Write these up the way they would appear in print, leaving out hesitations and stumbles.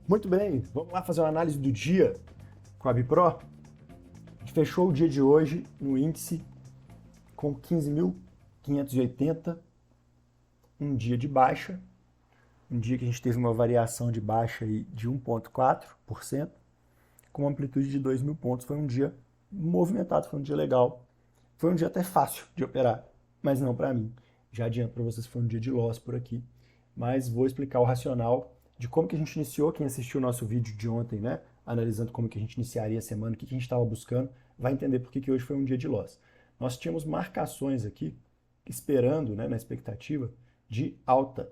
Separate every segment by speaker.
Speaker 1: Muito bem, vamos lá fazer uma análise do dia com a Bipro. A gente fechou o dia de hoje no índice com 15.580, um dia de baixa, um dia que a gente teve uma variação de baixa aí de 1,4%, com uma amplitude de 2.000 pontos. Foi um dia movimentado, foi um dia legal. Foi um dia até fácil de operar, mas não para mim. Já adianto para vocês que foi um dia de loss por aqui, mas vou explicar o racional de como que a gente iniciou. Quem assistiu o nosso vídeo de ontem, né, analisando como que a gente iniciaria a semana, o que a gente estava buscando, vai entender por que hoje foi um dia de loss. Nós tínhamos marcações aqui, esperando, né, na expectativa de alta.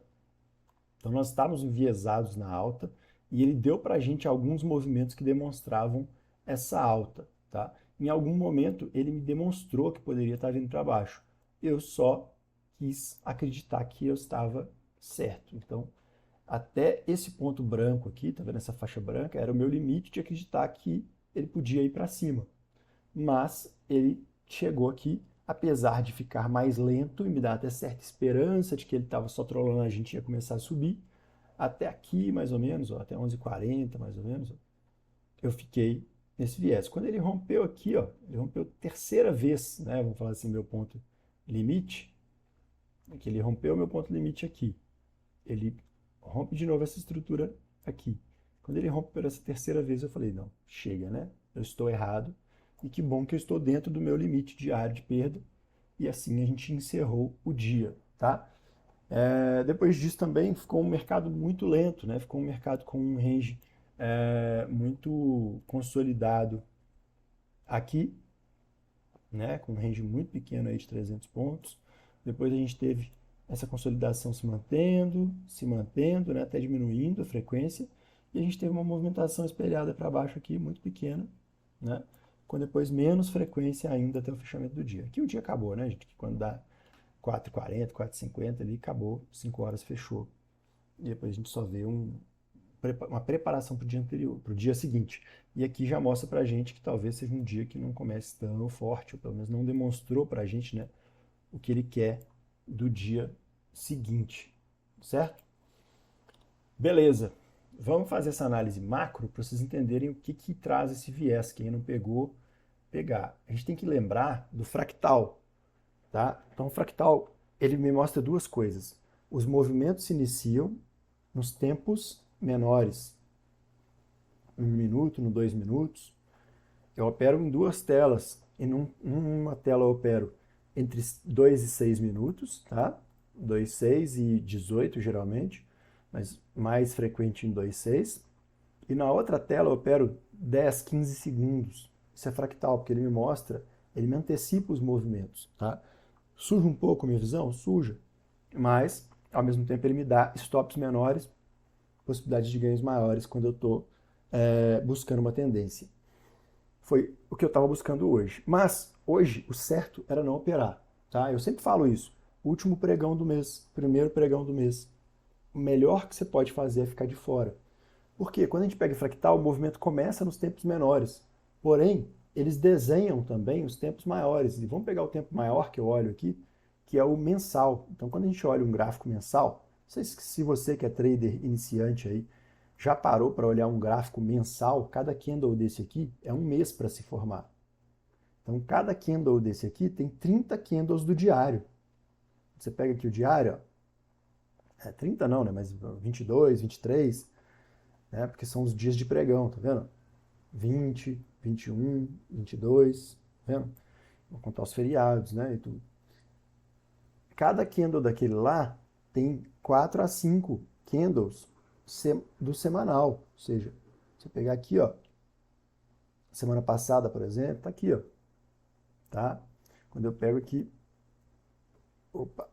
Speaker 1: Então nós estávamos enviesados na alta e ele deu para a gente alguns movimentos que demonstravam essa alta. Tá? Em algum momento ele me demonstrou que poderia estar vindo para baixo. Eu só quis acreditar que eu estava certo. Então, até esse ponto branco aqui, tá vendo essa faixa branca, era o meu limite de acreditar que ele podia ir para cima. Mas ele chegou aqui, apesar de ficar mais lento e me dar até certa esperança de que ele estava só trolando a gente e ia começar a subir, até aqui mais ou menos, ó, até 11h40 mais ou menos, ó, eu fiquei nesse viés. Quando ele rompeu aqui, ó, ele rompeu terceira vez, né, vamos falar assim, meu ponto limite, que ele rompeu meu ponto limite aqui. Ele rompe de novo essa estrutura aqui. Quando ele rompe por essa terceira vez, eu falei, não, chega, né? Eu estou errado. E que bom que eu estou dentro do meu limite diário de perda. E assim a gente encerrou o dia, tá? Depois disso também ficou um mercado muito lento, né? Ficou um mercado com um range muito consolidado aqui, né? Com um range muito pequeno aí de 300 pontos. Depois a gente teve essa consolidação se mantendo, né? Até diminuindo a frequência. E a gente teve uma movimentação espelhada para baixo aqui, muito pequena, né? Com depois menos frequência ainda até o fechamento do dia. Aqui o dia acabou, né, gente? Quando dá 4h40, 4h50 ali, acabou, 5 horas fechou. E depois a gente só vê uma preparação para o dia anterior, para o dia seguinte. E aqui já mostra para a gente que talvez seja um dia que não comece tão forte, ou pelo menos não demonstrou para a gente, né, o que ele quer do dia seguinte, certo? Beleza. Vamos fazer essa análise macro para vocês entenderem o que traz esse viés. Quem não pegou, pegar. A gente tem que lembrar do fractal, tá? Então, o fractal, ele me mostra duas coisas. Os movimentos se iniciam nos tempos menores, no 1 minuto, no 2 minutos. Eu opero em duas telas. Numa tela eu opero entre 2 e 6 minutos, tá? 2, 6 e 18 geralmente, mas mais frequente em 2, 6. E na outra tela eu opero 10, 15 segundos. Isso é fractal, porque ele me mostra, ele me antecipa os movimentos, tá? Suja um pouco a minha visão? Suja. Mas, ao mesmo tempo, ele me dá stops menores, possibilidades de ganhos maiores quando eu estou buscando uma tendência. Foi o que eu estava buscando hoje. Mas, hoje, o certo era não operar. Tá? Eu sempre falo isso. Último pregão do mês, primeiro pregão do mês. O melhor que você pode fazer é ficar de fora. Porque quando a gente pega fractal, o movimento começa nos tempos menores. Porém, eles desenham também os tempos maiores. E vamos pegar o tempo maior que eu olho aqui, que é o mensal. Então, quando a gente olha um gráfico mensal, não sei se você que é trader iniciante aí, já parou para olhar um gráfico mensal, cada candle desse aqui é um mês para se formar. Então, cada candle desse aqui tem 30 candles do diário. Você pega aqui o diário, ó, 30 não, né? Mas 22, 23, né? Porque são os dias de pregão, tá vendo? 20, 21, 22, tá vendo? Vou contar os feriados, né? E tudo. Cada candle daquele lá tem 4 a 5 candles do semanal. Ou seja, se eu pegar aqui, ó, semana passada, por exemplo, tá aqui, ó, tá? Quando eu pego aqui, opa,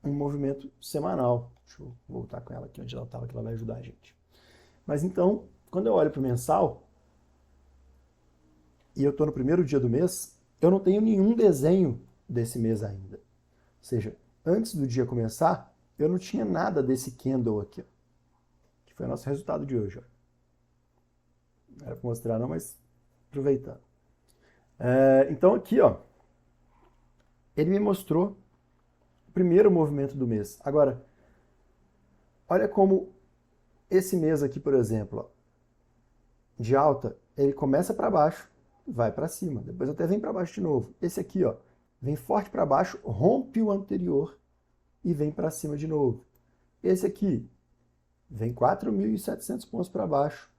Speaker 1: um movimento semanal. Deixa eu voltar com ela aqui onde ela estava, que ela vai ajudar a gente. Mas então, quando eu olho para o mensal, e eu estou no primeiro dia do mês, eu não tenho nenhum desenho desse mês ainda. Ou seja, antes do dia começar, eu não tinha nada desse candle aqui, ó, que foi o nosso resultado de hoje. Ó. Não era para mostrar não, mas aproveitando. Então aqui, ó, ele me mostrou o primeiro movimento do mês. Agora, olha como Esse mês aqui, por exemplo, ó, de alta, ele começa para baixo, vai para cima, depois até vem para baixo de novo. Esse aqui, ó, vem forte para baixo, rompe o anterior e vem para cima de novo. Esse aqui vem 4.700 pontos para baixo,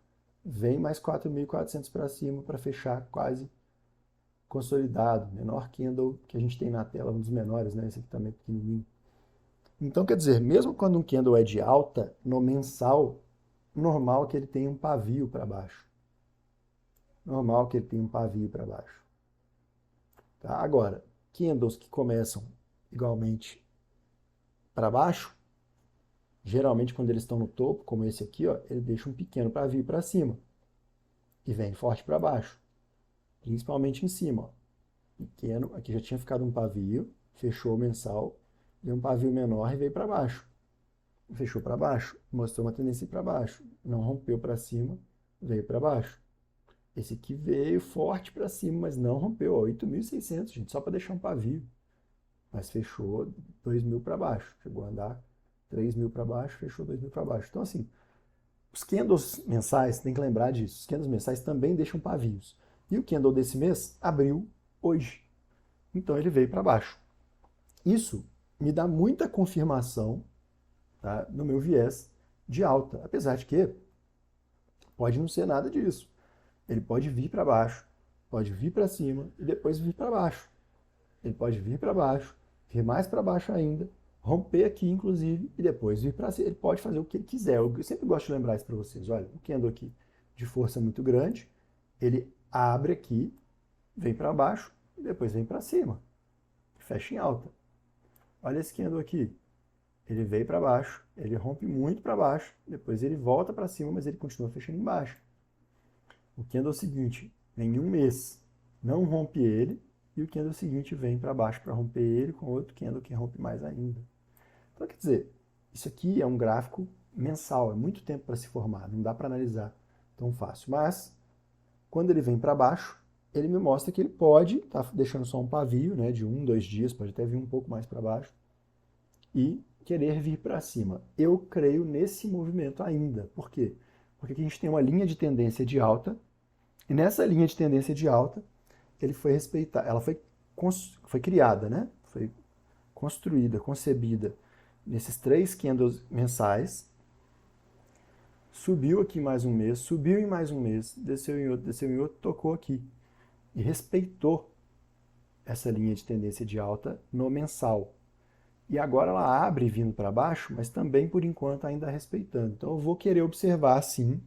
Speaker 1: vem mais 4.400 para cima para fechar quase consolidado, menor candle que a gente tem na tela, um dos menores, né? Esse aqui também é pequenininho. Então, quer dizer, mesmo quando um candle é de alta, no mensal, normal que ele tenha um pavio para baixo. Normal que ele tenha um pavio para baixo. Tá? Agora, candles que começam igualmente para baixo, geralmente quando eles estão no topo, como esse aqui, ó, ele deixa um pequeno pavio para cima e vem forte para baixo, principalmente em cima. Ó. Pequeno, aqui já tinha ficado um pavio, fechou o mensal, deu um pavio menor e veio para baixo. Fechou para baixo, mostrou uma tendência para baixo, não rompeu para cima, veio para baixo. Esse aqui veio forte para cima, mas não rompeu, 8.600, gente, só para deixar um pavio. Mas fechou 2.000 para baixo, chegou a andar 3.000 para baixo, fechou 2.000 para baixo. Então, assim, os candles mensais, tem que lembrar disso, os candles mensais também deixam pavios. E o candle desse mês abriu hoje. Então ele veio para baixo. Isso me dá muita confirmação, tá, no meu viés de alta, apesar de que pode não ser nada disso. Ele pode vir para baixo, pode vir para cima e depois vir para baixo. Ele pode vir para baixo, vir mais para baixo ainda, romper aqui inclusive e depois vir para cima. Ele pode fazer o que ele quiser. Eu sempre gosto de lembrar isso para vocês. Olha, o candle aqui de força muito grande, ele abre aqui, vem para baixo e depois vem para cima. Fecha em alta. Olha esse candle aqui. Ele veio para baixo, ele rompe muito para baixo, depois ele volta para cima, mas ele continua fechando embaixo. O candle seguinte, em um mês, não rompe ele, e o candle seguinte vem para baixo para romper ele, com outro candle que rompe mais ainda. Então, quer dizer, isso aqui é um gráfico mensal, é muito tempo para se formar, não dá para analisar tão fácil. Mas, quando ele vem para baixo, ele me mostra que ele pode estar deixando só um pavio, né, de 1, 2 dias, pode até vir um pouco mais para baixo, e querer vir para cima. Eu creio nesse movimento ainda. Por quê? Porque aqui a gente tem uma linha de tendência de alta, e nessa linha de tendência de alta, ele foi respeitar, ela foi criada, né? Foi construída, concebida nesses 3 candles mensais, subiu aqui mais um mês, subiu em mais um mês, desceu em outro, tocou aqui. E respeitou essa linha de tendência de alta no mensal. E agora ela abre vindo para baixo, mas também por enquanto ainda respeitando. Então eu vou querer observar sim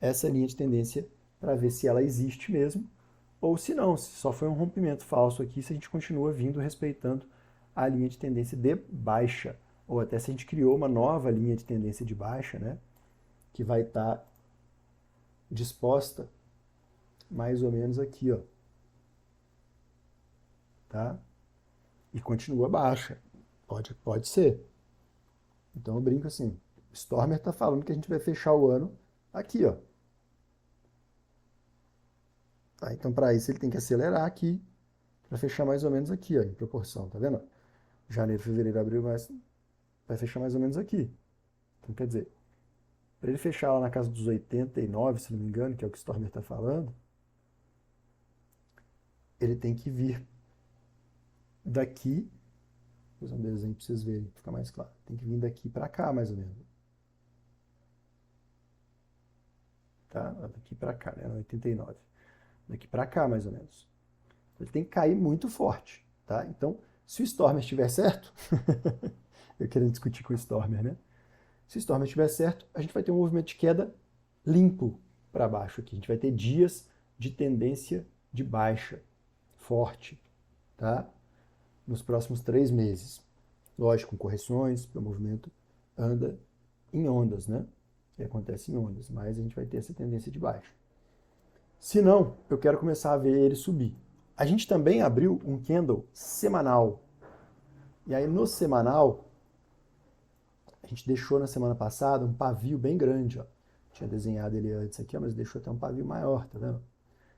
Speaker 1: essa linha de tendência para ver se ela existe mesmo, ou se não, se só foi um rompimento falso aqui, se a gente continua vindo respeitando a linha de tendência de baixa, ou até se a gente criou uma nova linha de tendência de baixa, né, que vai estar disposta mais ou menos aqui, ó, tá? E continua baixa. Pode ser. Então eu brinco assim, Stormer está falando que a gente vai fechar o ano aqui, ó. Tá? Então para isso ele tem que acelerar aqui, para fechar mais ou menos aqui, ó, em proporção, tá vendo? Janeiro, fevereiro, abril, mas vai fechar mais ou menos aqui. Então quer dizer, para ele fechar lá na casa dos 89, se não me engano, que é o que o Stormer está falando, ele tem que vir daqui, vou fazer um desenho para vocês verem, para ficar mais claro. Tem que vir daqui para cá, mais ou menos. Tá? Daqui para cá, né? 89. Daqui para cá, mais ou menos. Ele tem que cair muito forte, tá? Então, se o Stormer estiver certo, eu querendo discutir com o Stormer, né? Se o Stormer estiver certo, a gente vai ter um movimento de queda limpo para baixo aqui. A gente vai ter dias de tendência de baixa, forte, tá? Nos próximos 3 meses. Lógico, com correções, porque o movimento anda em ondas, né? E acontece em ondas, mas a gente vai ter essa tendência de baixa. Se não, eu quero começar a ver ele subir. A gente também abriu um candle semanal. E aí no semanal, a gente deixou na semana passada um pavio bem grande, ó. Tinha desenhado ele antes aqui, ó, mas deixou até um pavio maior, tá vendo?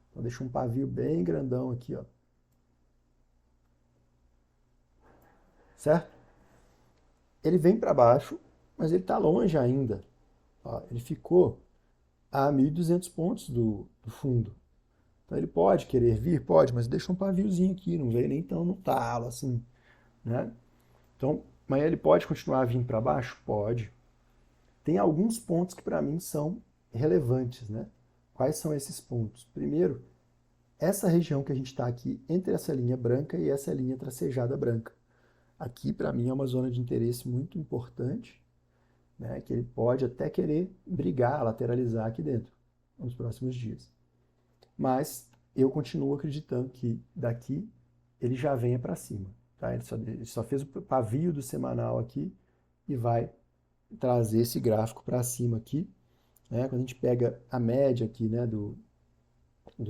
Speaker 1: Então deixou um pavio bem grandão aqui, ó. Certo? Ele vem para baixo, mas ele está longe ainda, Ó, ele ficou a 1.200 pontos do fundo. Então ele pode querer vir? Pode, mas deixa um paviozinho aqui, não veio nem tão no talo assim, né? Então, mas ele pode continuar vindo para baixo? Pode. Tem alguns pontos que para mim são relevantes, né? Quais são esses pontos? Primeiro, essa região que a gente está aqui, entre essa linha branca e essa linha tracejada branca. Aqui, para mim, é uma zona de interesse muito importante, né? Que ele pode até querer brigar, lateralizar aqui dentro, nos próximos dias. Mas eu continuo acreditando que daqui ele já venha para cima. Tá? Ele só fez o pavio do semanal aqui e vai trazer esse gráfico para cima aqui. Né? Quando a gente pega a média aqui, né, do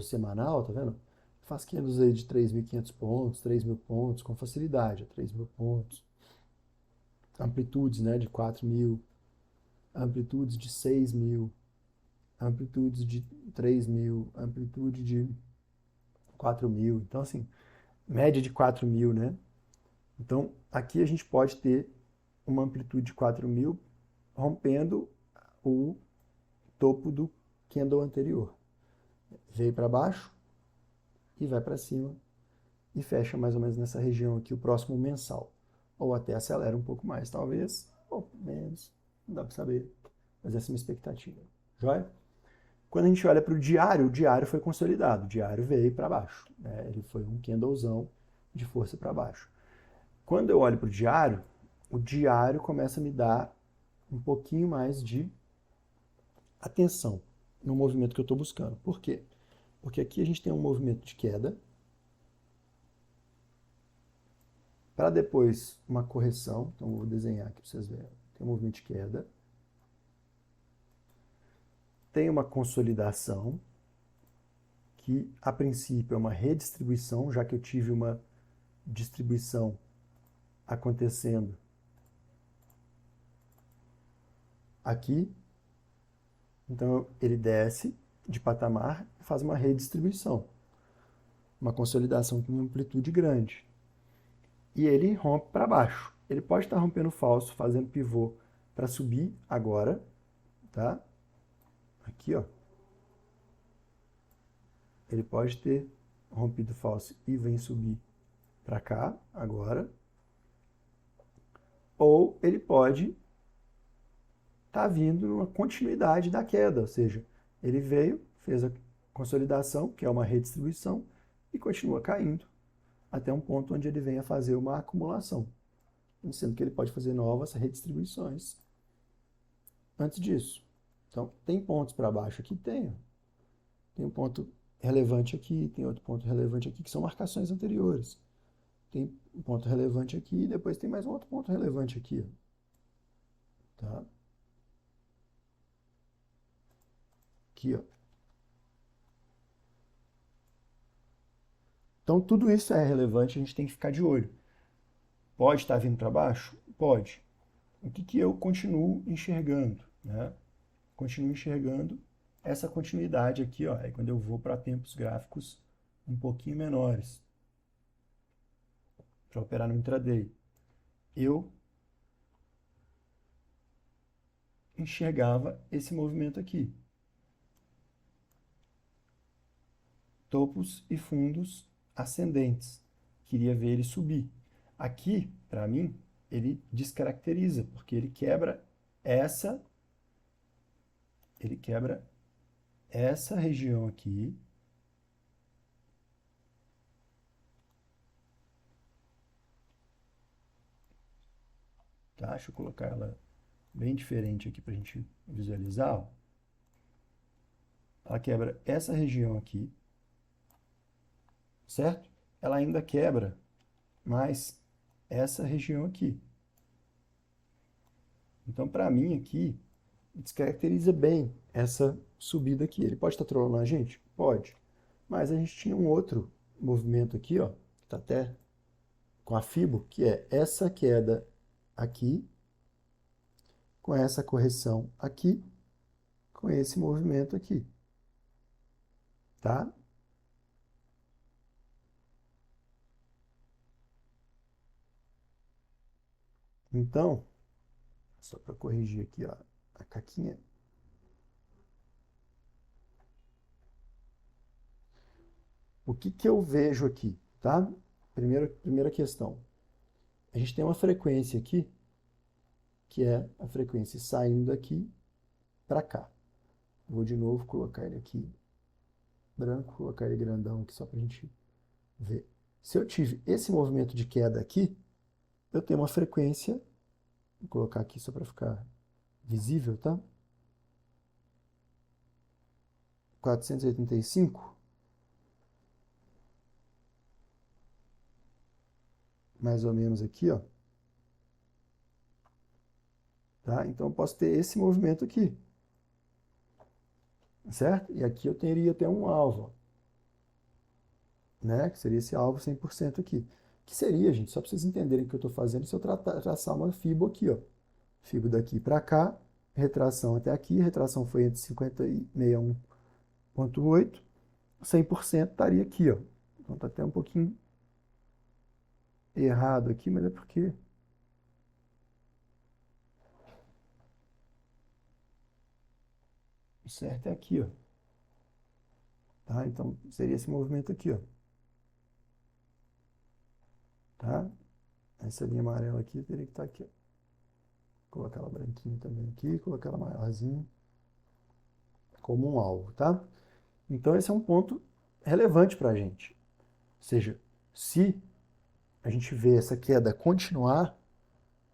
Speaker 1: semanal, tá vendo? Faz candles aí de 3.500 pontos, 3.000 pontos, com facilidade, 3.000 pontos. Amplitudes, né, de 4.000, amplitudes de 6.000, amplitudes de 3.000, amplitude de 4.000. Então, assim, média de 4.000, né? Então, aqui a gente pode ter uma amplitude de 4.000 rompendo o topo do candle anterior. Veio para baixo e vai para cima e fecha mais ou menos nessa região aqui o próximo mensal. Ou até acelera um pouco mais, talvez, ou menos, não dá para saber, mas essa é a minha expectativa. Joia? Quando a gente olha para o diário foi consolidado, o diário veio para baixo, né? Ele foi um candlezão de força para baixo. Quando eu olho para o diário começa a me dar um pouquinho mais de atenção no movimento que eu estou buscando. Por quê? Porque aqui a gente tem um movimento de queda, para depois uma correção. Então eu vou desenhar aqui para vocês verem. Tem um movimento de queda, tem uma consolidação, que a princípio é uma redistribuição, já que eu tive uma distribuição acontecendo aqui. Então ele desce de patamar e faz uma redistribuição, uma consolidação com uma amplitude grande. E ele rompe para baixo. Ele pode estar rompendo falso, fazendo pivô para subir agora, tá? Aqui, ó. Ele pode ter rompido falso e vem subir para cá agora. Ou ele pode estar vindo numa continuidade da queda, ou seja, ele veio, fez a consolidação, que é uma redistribuição, e continua caindo até um ponto onde ele venha fazer uma acumulação, sendo que ele pode fazer novas redistribuições antes disso. Então, tem pontos para baixo aqui? Tem. Tem um ponto relevante aqui, tem outro ponto relevante aqui, que são marcações anteriores. Tem um ponto relevante aqui, e depois tem mais um outro ponto relevante aqui. Tá? Aqui, ó. Então, tudo isso é relevante, a gente tem que ficar de olho. Pode estar vindo para baixo? Pode. O que eu continuo enxergando? Né? Continuo enxergando essa continuidade aqui, ó, é quando eu vou para tempos gráficos um pouquinho menores, para operar no intraday. Eu enxergava esse movimento aqui. Topos e fundos ascendentes. Queria ver ele subir. Aqui, para mim, ele descaracteriza, porque ele quebra essa região aqui, tá? Deixa eu colocar ela bem diferente aqui para a gente visualizar. Ó. Ela quebra essa região aqui, certo? Ela ainda quebra mais essa região aqui. Então, para mim aqui, descaracteriza bem essa subida aqui. Ele pode estar trolando a gente? Pode. Mas a gente tinha um outro movimento aqui, ó, que está até com a Fibo, que é essa queda aqui, com essa correção aqui, com esse movimento aqui. Tá? Então, só para corrigir aqui, ó, a caquinha, O que que eu vejo aqui, tá? Primeira questão. A gente tem uma frequência aqui, que é a frequência saindo daqui para cá. Vou de novo colocar ele aqui branco, colocar ele grandão aqui só para a gente ver. Se eu tive esse movimento de queda aqui, eu tenho uma frequência, vou colocar aqui só para ficar visível, tá? 485, mais ou menos aqui, ó. Tá? Então eu posso ter esse movimento aqui, certo? E aqui eu teria até um alvo, né? Que seria esse alvo 100% aqui. Que seria, gente, só para vocês entenderem o que eu estou fazendo, se eu traçar uma fibo aqui, ó. Fibo daqui para cá, retração até aqui, retração foi entre 50 e 61,8, 100% estaria aqui, ó. Então está até um pouquinho errado aqui, mas é porque o certo é aqui, ó. Tá? Então seria esse movimento aqui, ó. Tá? Essa linha amarela aqui teria que estar aqui, ó. Colocar ela branquinha também aqui, colocar ela maiorzinha como um alvo, tá? Então esse é um ponto relevante para a gente. Ou seja, se a gente vê essa queda continuar,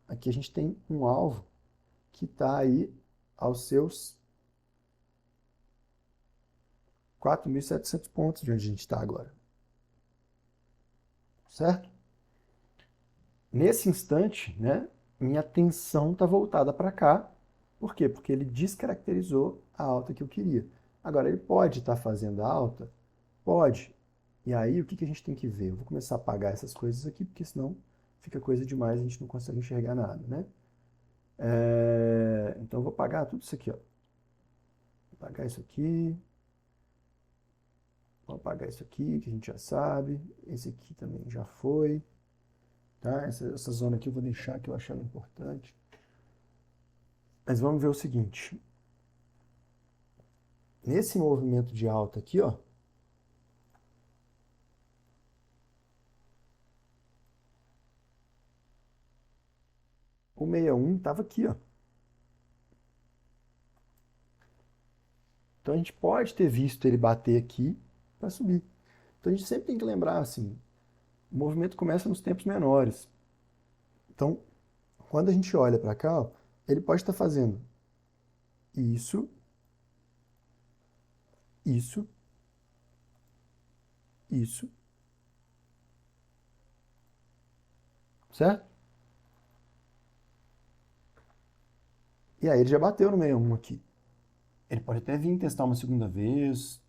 Speaker 1: aqui a gente tem um alvo que está aí aos seus 4.700 pontos de onde a gente está agora. Certo? Nesse instante, né, minha atenção está voltada para cá. Por quê? Porque ele descaracterizou a alta que eu queria. Agora, ele pode estar fazendo a alta? Pode. E aí, o que que a gente tem que ver? Eu vou começar a apagar essas coisas aqui, porque senão fica coisa demais, a gente não consegue enxergar nada, né? Então, eu vou apagar tudo isso aqui, ó. Vou apagar isso aqui. Vou apagar isso aqui, que a gente já sabe. Esse aqui também já foi. Tá? Essa zona aqui eu vou deixar, que eu acho ela importante. Mas vamos ver o seguinte. Nesse movimento de alta aqui, ó, o 61 estava aqui, ó. Então a gente pode ter visto ele bater aqui para subir. Então a gente sempre tem que lembrar assim, o movimento começa nos tempos menores. Então, quando a gente olha para cá, ó, ele pode estar fazendo isso, isso, isso, certo? E aí ele já bateu no 61 aqui. Ele pode até vir testar uma segunda vez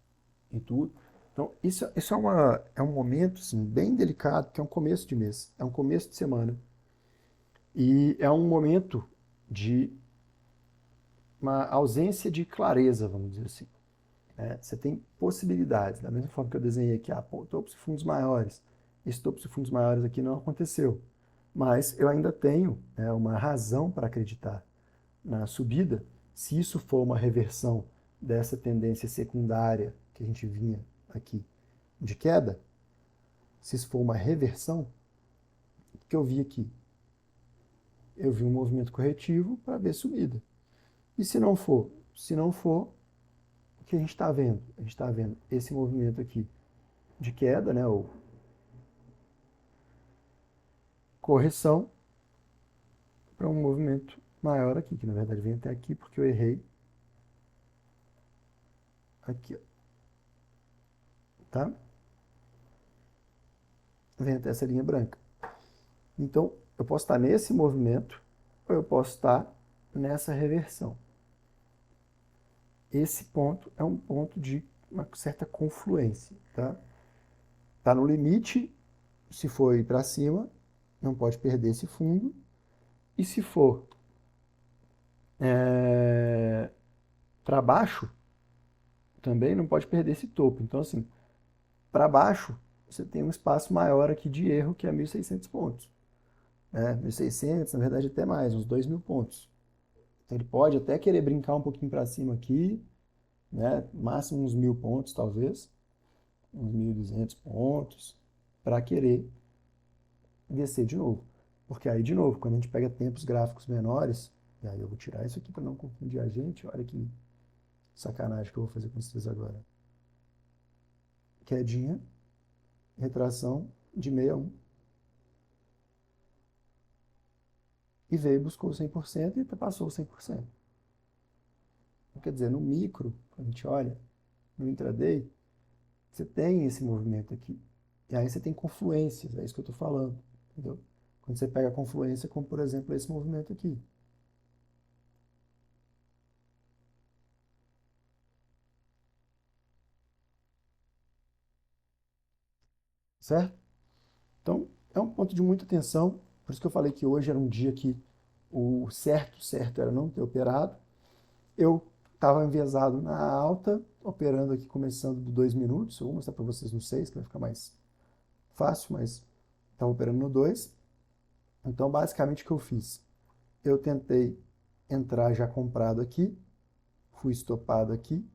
Speaker 1: e tudo. Então, isso é um momento assim, bem delicado, que é um começo de mês, é um começo de semana. E é um momento de uma ausência de clareza, vamos dizer assim. Você tem possibilidades, da mesma forma que eu desenhei aqui, topos e fundos maiores. Esse topos e fundos maiores aqui não aconteceu. Mas eu ainda tenho, né, uma razão para acreditar na subida, se isso for uma reversão dessa tendência secundária que a gente vinha aqui de queda, se isso for uma reversão, o que eu vi aqui? Eu vi um movimento corretivo para ver subida. E se não for? Se não for, o que a gente está vendo? A gente está vendo esse movimento aqui de queda, né, ou correção, para um movimento maior aqui, que na verdade vem até aqui porque eu errei aqui, ó. Tá? Vem até essa linha branca. Então, eu posso estar nesse movimento ou eu posso estar nessa reversão. Esse ponto é um ponto de uma certa confluência, tá? Tá no limite, se for ir para cima, não pode perder esse fundo. E se for para baixo, também não pode perder esse topo. Então, assim, para baixo, você tem um espaço maior aqui de erro, que é 1.600 pontos. 1.600, na verdade, até mais, uns 2.000 pontos. Então, ele pode até querer brincar um pouquinho para cima aqui, né? Máximo uns 1.000 pontos, talvez. uns 1.200 pontos, para querer descer de novo. Porque aí, de novo, quando a gente pega tempos gráficos menores, e aí eu vou tirar isso aqui para não confundir a gente, olha que sacanagem que eu vou fazer com vocês agora. Quedinha, retração de 61. E veio, buscou 100% e passou 100%. Quer dizer, no micro, quando a gente olha, no intraday, você tem esse movimento aqui. E aí você tem confluências, é isso que eu estou falando, entendeu? Quando você pega a confluência, como por exemplo esse movimento aqui. Certo? Então, é um ponto de muita atenção. Por isso que eu falei que hoje era um dia que o certo era não ter operado. Eu estava enviesado na alta, operando aqui, começando do 2 minutos. Eu vou mostrar para vocês no 6, que vai ficar mais fácil, mas estava operando no 2. Então, basicamente, o que eu fiz? Eu tentei entrar já comprado aqui, fui estopado aqui,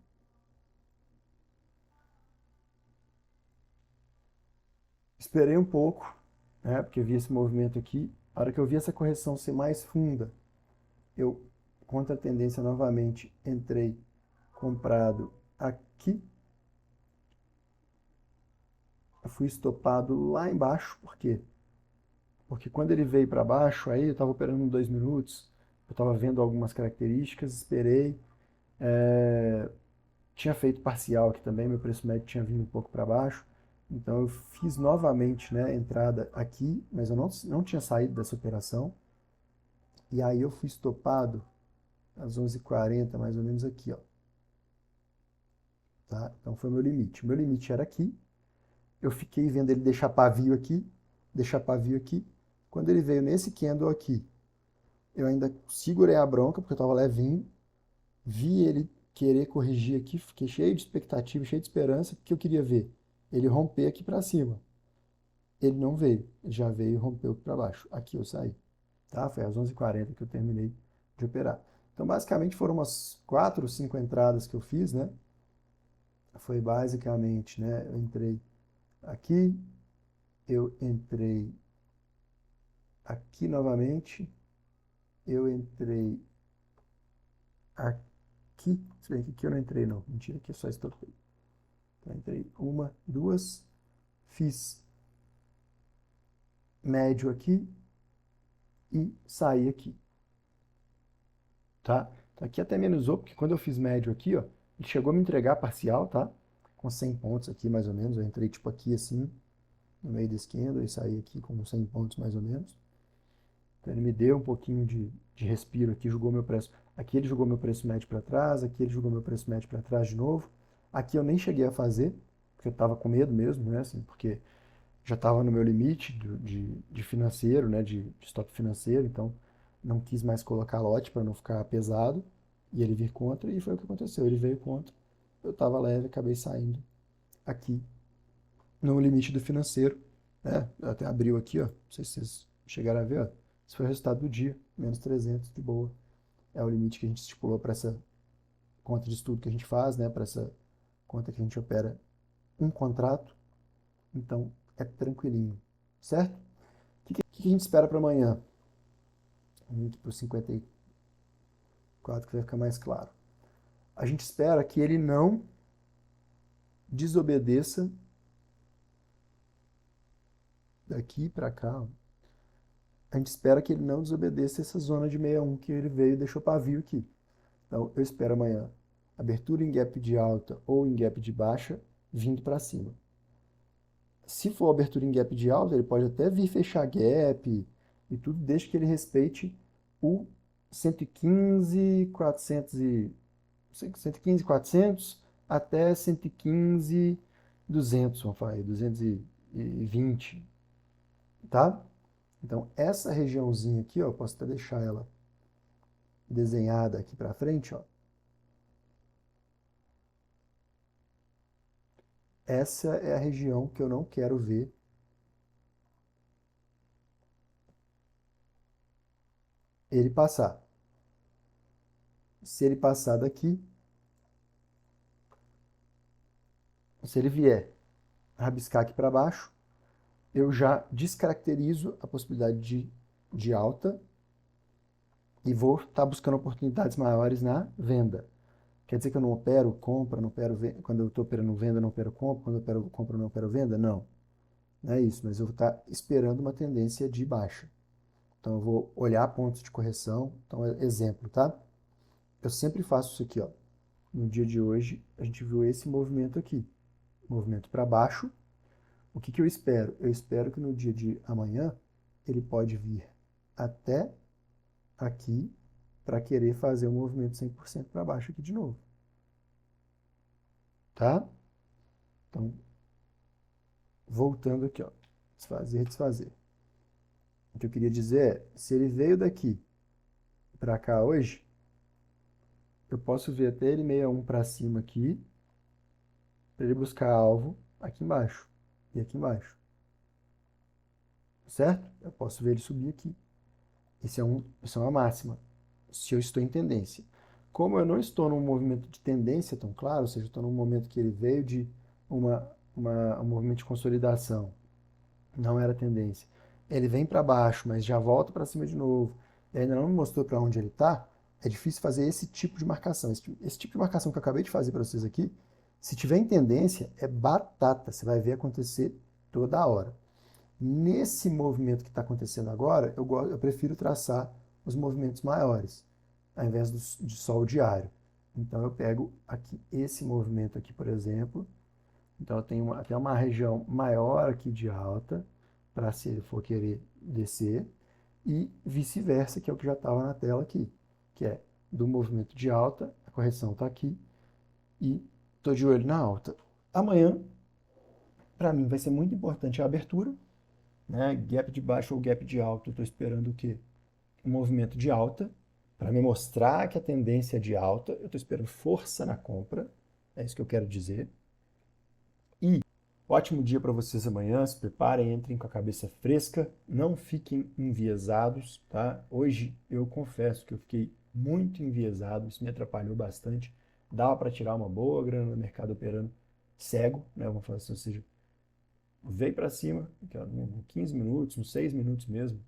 Speaker 1: esperei um pouco, né, porque vi esse movimento aqui. A hora que eu vi essa correção ser mais funda, eu, contra a tendência novamente, entrei comprado aqui. Eu fui estopado lá embaixo, por quê? Porque quando ele veio para baixo, aí eu estava operando em 2 minutos, eu estava vendo algumas características, esperei, tinha feito parcial aqui também, meu preço médio tinha vindo um pouco para baixo, então eu fiz novamente, né, entrada aqui, mas eu não tinha saído dessa operação, e aí eu fui estopado às 11h40, mais ou menos aqui, ó. Tá? Então foi meu limite. O meu limite era aqui, eu fiquei vendo ele deixar pavio aqui, quando ele veio nesse candle aqui, eu ainda segurei a bronca, porque eu estava levinho, vi ele querer corrigir aqui, fiquei cheio de expectativa, cheio de esperança, porque eu queria ver ele romper aqui para cima. Ele não veio, ele já veio e rompeu para baixo. Aqui eu saí, tá? Foi às 11h40 que eu terminei de operar. Então, basicamente, foram umas 4 ou 5 entradas que eu fiz, né? Foi basicamente, né? Eu entrei aqui, eu entrei aqui novamente, eu entrei aqui, se bem que aqui eu não entrei não, mentira, aqui eu só estopei. Então, entrei uma, duas, fiz médio aqui e saí aqui, tá? Então, aqui até amenizou, porque quando eu fiz médio aqui, ó, ele chegou a me entregar parcial, tá? Com 100 pontos aqui, mais ou menos. Eu entrei tipo aqui assim, no meio da esquerda, e saí aqui com 100 pontos mais ou menos. Então ele me deu um pouquinho de respiro aqui, jogou meu preço. Aqui ele jogou meu preço médio para trás, aqui ele jogou meu preço médio para trás de novo. Aqui eu nem cheguei a fazer, porque eu estava com medo mesmo, né? Assim, porque já estava no meu limite de financeiro, né? De estoque financeiro, então não quis mais colocar lote para não ficar pesado e ele vir contra, e foi o que aconteceu. Ele veio contra, eu estava leve, acabei saindo aqui no limite do financeiro, né? Até abriu aqui, ó. Não sei se vocês chegaram a ver, ó. Esse foi o resultado do dia, menos 300 de boa. É o limite que a gente estipulou para essa conta de estudo que a gente faz, né? Para essa conta que a gente opera um contrato. Então é tranquilinho, certo? O que a gente espera para amanhã? Vamos aqui para o 54 que vai ficar mais claro. A gente espera que ele não desobedeça daqui para cá. A gente espera que ele não desobedeça essa zona de 61 que ele veio e deixou pavio aqui. Então, eu espero amanhã abertura em gap de alta ou em gap de baixa, vindo para cima. Se for abertura em gap de alta, ele pode até vir fechar gap e tudo, desde que ele respeite o 115, 400 115, 400 até 115, 200, vamos falar aí, 220, tá? Então, essa regiãozinha aqui, ó, eu posso até deixar ela desenhada aqui para frente, ó. Essa é a região que eu não quero ver ele passar. Se ele passar daqui, se ele vier rabiscar aqui para baixo, eu já descaracterizo a possibilidade de alta e vou estar buscando oportunidades maiores na venda. Quer dizer que eu não opero compra, não opero venda, quando eu estou operando venda, eu não opero compra, quando eu opero compra, eu não opero venda? Não, não é isso, mas eu vou estar esperando uma tendência de baixa. Então eu vou olhar pontos de correção. Então, exemplo, tá? Eu sempre faço isso aqui, ó. No dia de hoje, a gente viu esse movimento aqui. Movimento para baixo. O que que eu espero? Eu espero que no dia de amanhã ele pode vir até aqui para querer fazer um movimento 100% para baixo aqui de novo. Tá? Então, voltando aqui, ó. Desfazer, desfazer. O que eu queria dizer é, se ele veio daqui para cá hoje, eu posso ver até ele 61 para cima aqui, para ele buscar alvo aqui embaixo e aqui embaixo. Certo? Eu posso ver ele subir aqui. Isso é uma máxima, se eu estou em tendência. Como eu não estou num movimento de tendência tão claro, ou seja, eu estou num momento que ele veio de um movimento de consolidação, não era tendência. Ele vem para baixo, mas já volta para cima de novo, e ainda não me mostrou para onde ele está, é difícil fazer esse tipo de marcação. Esse tipo de marcação que eu acabei de fazer para vocês aqui, se tiver em tendência, é batata, você vai ver acontecer toda hora. Nesse movimento que está acontecendo agora, eu prefiro traçar os movimentos maiores, ao invés de só o diário. Então eu pego aqui esse movimento aqui, por exemplo. Então eu tenho até uma região maior aqui de alta, para se ele for querer descer, e vice-versa, que é o que já estava na tela aqui, que é do movimento de alta, a correção está aqui, e estou de olho na alta. Amanhã, para mim, vai ser muito importante a abertura, né? Gap de baixo ou gap de alto, eu estou esperando o quê? Um movimento de alta, para me mostrar que a tendência é de alta, eu estou esperando força na compra, é isso que eu quero dizer. E ótimo dia para vocês amanhã, se preparem, entrem com a cabeça fresca, não fiquem enviesados, tá? Hoje eu confesso que eu fiquei muito enviesado, isso me atrapalhou bastante, dava para tirar uma boa grana no mercado operando cego, né? Vamos falar assim, ou seja, veio para cima, em 15 minutos, uns 6 minutos mesmo.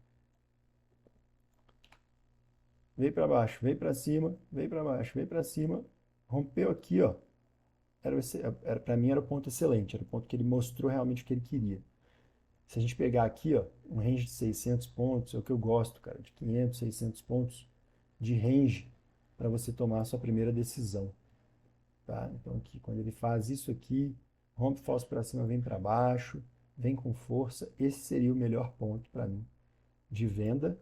Speaker 1: Veio para baixo, veio para cima, veio para baixo, veio para cima, rompeu aqui, ó. Para mim era o ponto excelente, era o ponto que ele mostrou realmente o que ele queria. Se a gente pegar aqui, ó, um range de 600 pontos, é o que eu gosto, cara, de 500, 600 pontos de range para você tomar a sua primeira decisão, tá? Então aqui, quando ele faz isso aqui, rompe falso para cima, vem para baixo, vem com força, esse seria o melhor ponto para mim de venda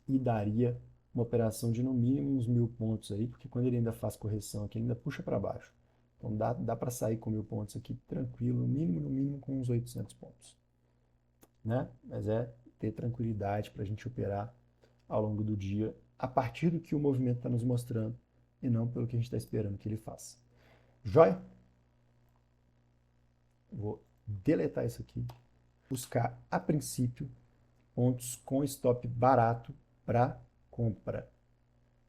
Speaker 1: e daria uma operação de no mínimo uns 1.000 pontos aí, porque quando ele ainda faz correção aqui, ele ainda puxa para baixo. Então dá para sair com 1.000 pontos aqui tranquilo, no mínimo com uns 800 pontos. Né? Mas é ter tranquilidade para a gente operar ao longo do dia, a partir do que o movimento está nos mostrando, e não pelo que a gente está esperando que ele faça. Joia? Vou deletar isso aqui. Buscar, a princípio, pontos com stop barato para compra.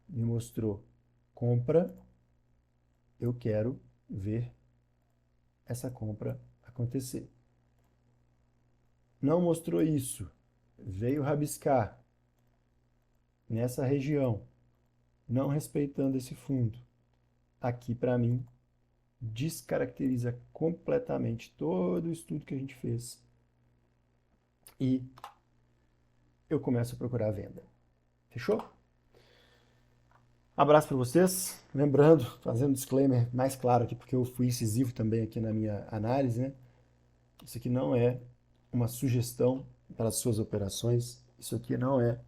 Speaker 1: Me mostrou compra, eu quero ver essa compra acontecer. Não mostrou isso, veio rabiscar nessa região, não respeitando esse fundo. Aqui, para mim, descaracteriza completamente todo o estudo que a gente fez. E eu começo a procurar a venda. Fechou? Abraço para vocês. Lembrando, fazendo um disclaimer mais claro aqui, porque eu fui incisivo também aqui na minha análise, né? Isso aqui não é uma sugestão para as suas operações. Isso aqui não é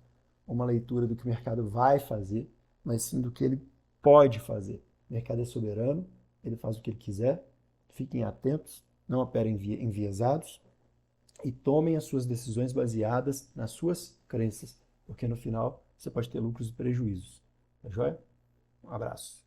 Speaker 1: uma leitura do que o mercado vai fazer, mas sim do que ele pode fazer. O mercado é soberano, ele faz o que ele quiser. Fiquem atentos, não operem enviesados e tomem as suas decisões baseadas nas suas crenças, porque no final você pode ter lucros e prejuízos. Tá joia? Um abraço.